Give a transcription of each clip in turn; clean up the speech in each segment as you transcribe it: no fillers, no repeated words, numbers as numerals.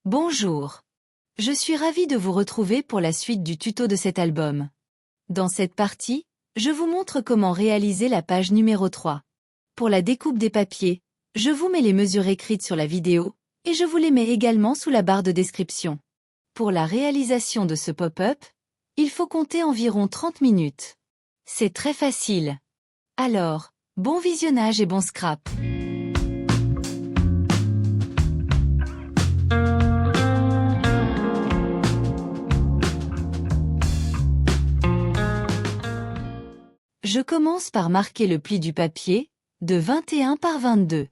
Bonjour. Je suis ravie de vous retrouver pour la suite du tuto de cet album. Dans cette partie, je vous montre comment réaliser la page numéro 3. Pour la découpe des papiers, je vous mets les mesures écrites sur la vidéo, et je vous les mets également sous la barre de description. Pour la réalisation de ce pop-up, il faut compter environ 30 minutes. C'est très facile. Alors, bon visionnage et bon scrap. Je commence par marquer le pli du papier, de 21 par 22.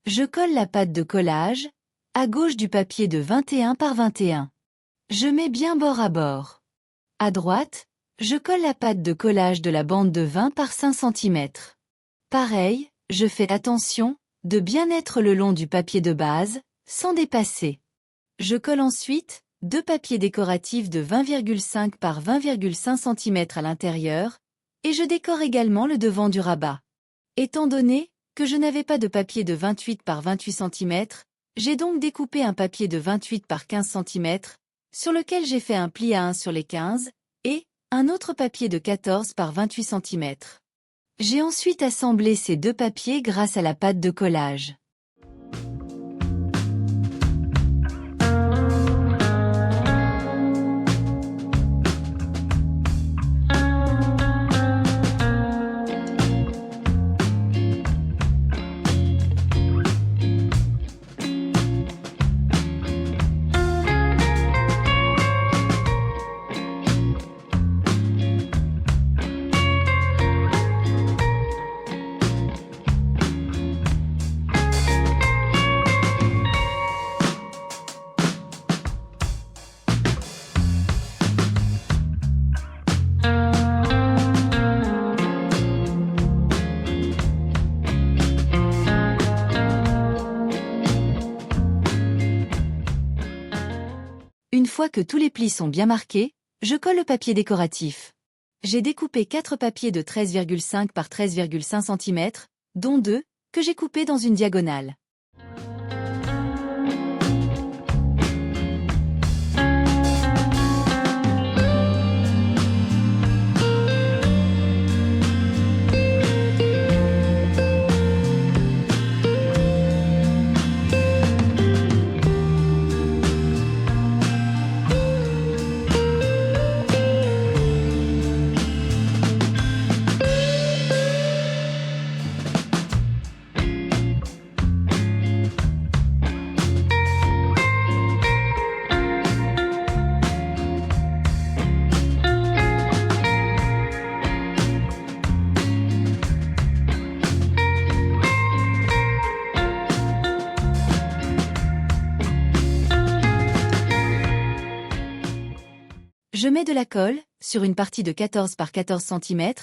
Je colle la pâte de collage, à gauche du papier de 21 par 21. Je mets bien bord à bord. À droite, je colle la pâte de collage de la bande de 20 par 5 cm. Pareil, je fais attention, de bien être le long du papier de base, sans dépasser. Je colle ensuite, deux papiers décoratifs de 20,5 par 20,5 cm à l'intérieur, et je décore également le devant du rabat. Étant donné que je n'avais pas de papier de 28 par 28 cm, j'ai donc découpé un papier de 28 par 15 cm, sur lequel j'ai fait un pli à 1 sur les 15, et un autre papier de 14 par 28 cm. J'ai ensuite assemblé ces deux papiers grâce à la pâte de collage. Une fois que tous les plis sont bien marqués, je colle le papier décoratif. J'ai découpé 4 papiers de 13,5 par 13,5 cm, dont 2, que j'ai coupés dans une diagonale. Je mets de la colle, sur une partie de 14 par 14 cm,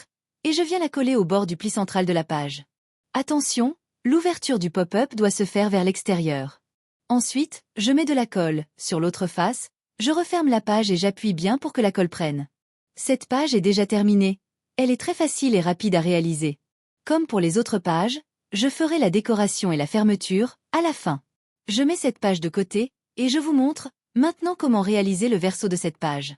et je viens la coller au bord du pli central de la page. Attention, l'ouverture du pop-up doit se faire vers l'extérieur. Ensuite, je mets de la colle, sur l'autre face, je referme la page et j'appuie bien pour que la colle prenne. Cette page est déjà terminée. Elle est très facile et rapide à réaliser. Comme pour les autres pages, je ferai la décoration et la fermeture, à la fin. Je mets cette page de côté, et je vous montre, maintenant comment réaliser le verso de cette page.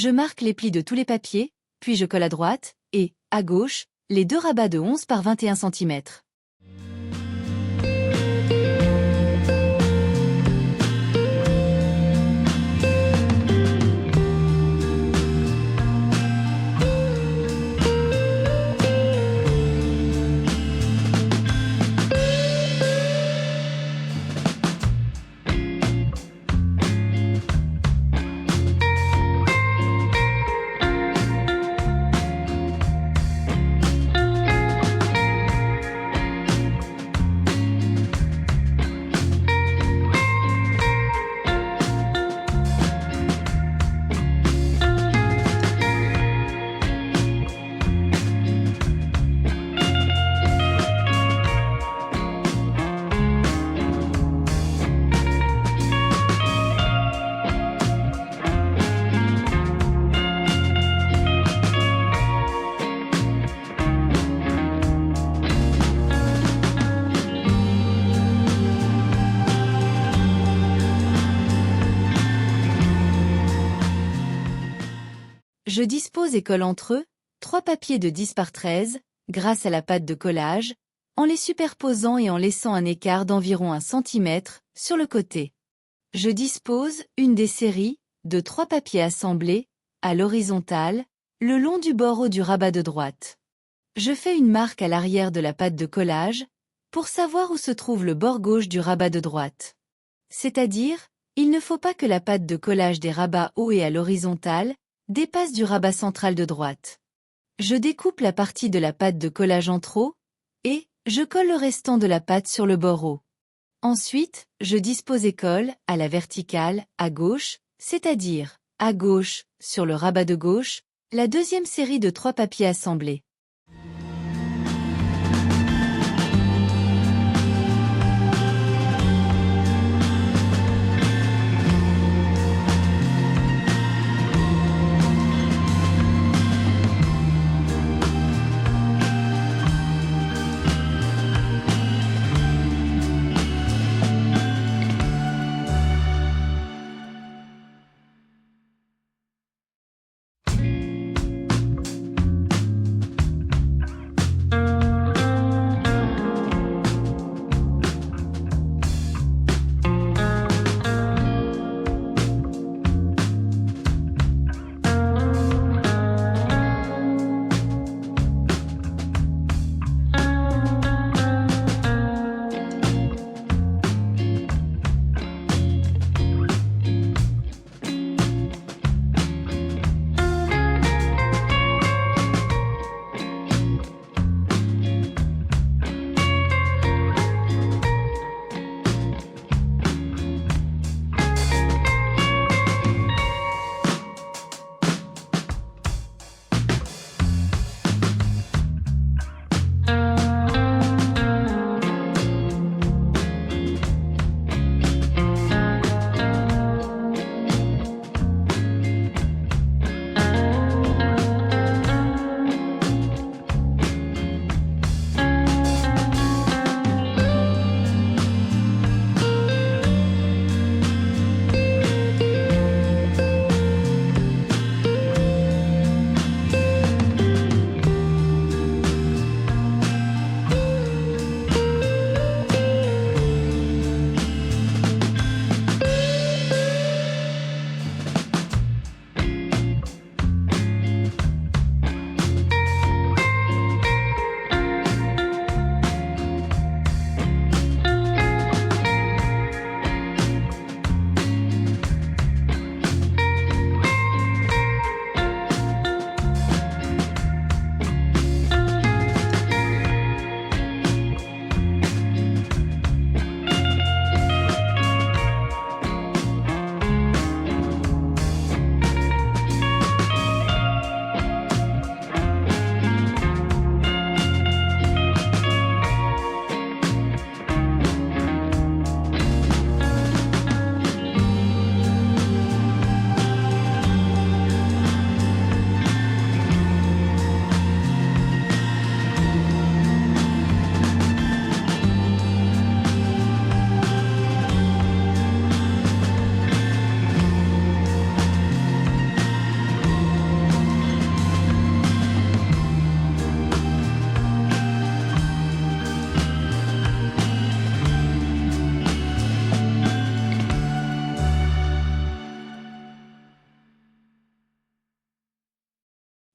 Je marque les plis de tous les papiers, puis je colle à droite, et, à gauche, les 2 rabats de 11 par 21 cm. Je dispose et colle entre eux 3 papiers de 10 par 13, grâce à la pâte de collage, en les superposant et en laissant un écart d'environ 1 cm sur le côté. Je dispose une des séries de 3 papiers assemblés, à l'horizontale, le long du bord haut du rabat de droite. Je fais une marque à l'arrière de la pâte de collage, pour savoir où se trouve le bord gauche du rabat de droite. C'est-à-dire, il ne faut pas que la pâte de collage des rabats hauts et à l'horizontale dépasse du rabat central de droite. Je découpe la partie de la pâte de collage en trop, et je colle le restant de la pâte sur le bord haut. Ensuite, je dispose et colle, à la verticale, à gauche, c'est-à-dire, à gauche, sur le rabat de gauche, la deuxième série de 3 papiers assemblés.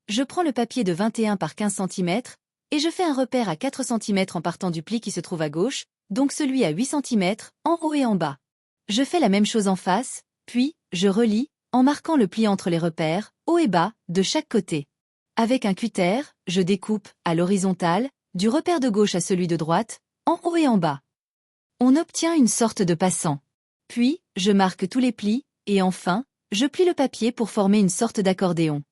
Je prends le papier de 21 par 15 cm, et je fais un repère à 4 cm en partant du pli qui se trouve à gauche, donc celui à 8 cm, en haut et en bas. Je fais la même chose en face, puis, je relie, en marquant le pli entre les repères, haut et bas, de chaque côté. Avec un cutter, je découpe, à l'horizontale, du repère de gauche à celui de droite, en haut et en bas. On obtient une sorte de passant. Puis, je marque tous les plis, et enfin, je plie le papier pour former une sorte d'accordéon.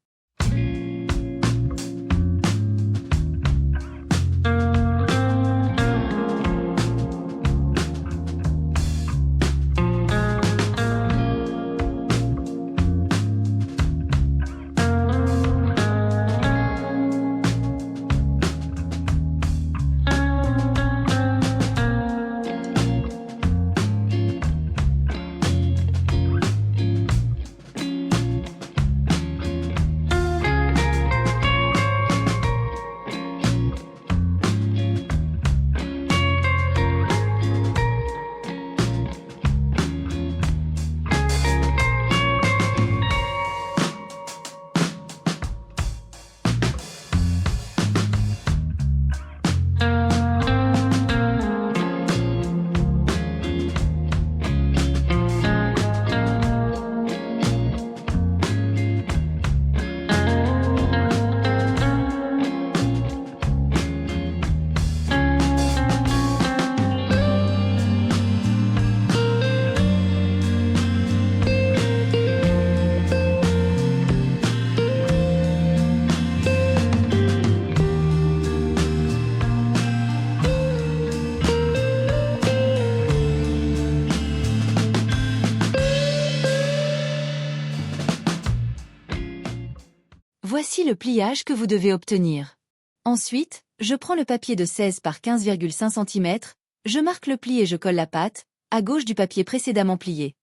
Voici le pliage que vous devez obtenir. Ensuite, je prends le papier de 16 par 15,5 cm, je marque le pli et je colle la pâte, à gauche du papier précédemment plié.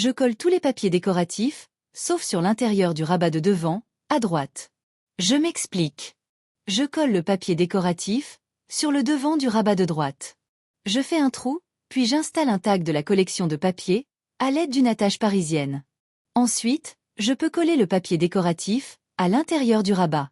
Je colle tous les papiers décoratifs, sauf sur l'intérieur du rabat de devant, à droite. Je m'explique. Je colle le papier décoratif sur le devant du rabat de droite. Je fais un trou, puis j'installe un tag de la collection de papier, à l'aide d'une attache parisienne. Ensuite, je peux coller le papier décoratif à l'intérieur du rabat.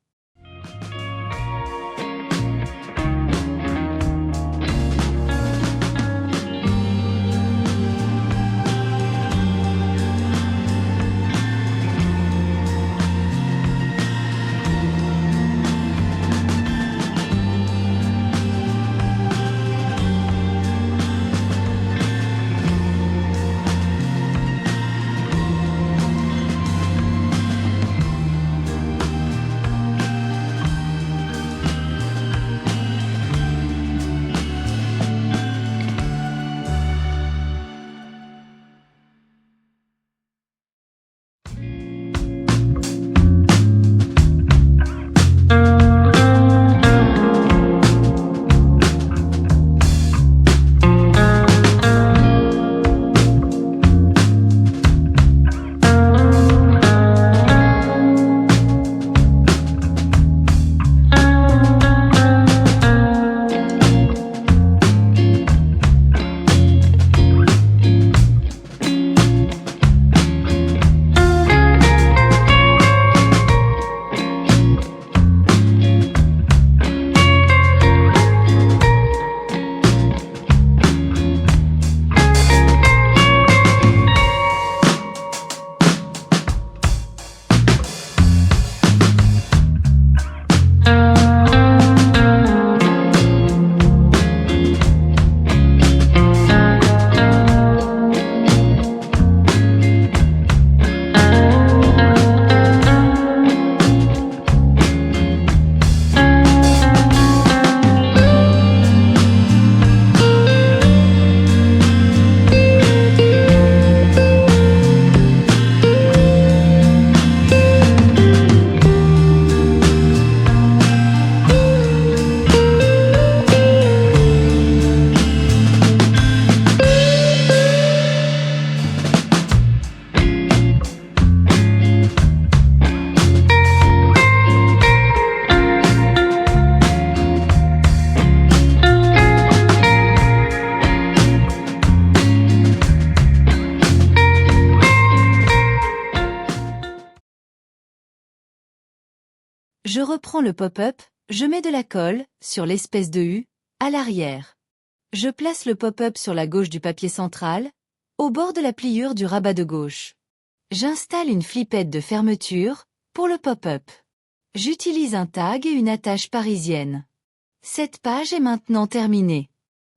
Je reprends le pop-up, je mets de la colle, sur l'espèce de U, à l'arrière. Je place le pop-up sur la gauche du papier central, au bord de la pliure du rabat de gauche. J'installe une flippette de fermeture, pour le pop-up. J'utilise un tag et une attache parisienne. Cette page est maintenant terminée.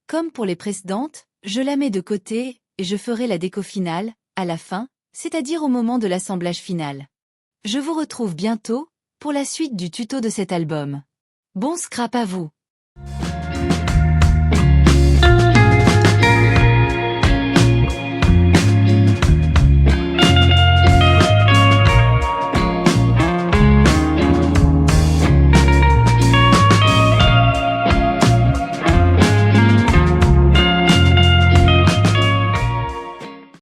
Comme pour les précédentes, je la mets de côté, et je ferai la déco finale, à la fin, c'est-à-dire au moment de l'assemblage final. Je vous retrouve bientôt, pour la suite du tuto de cet album. Bon scrap à vous!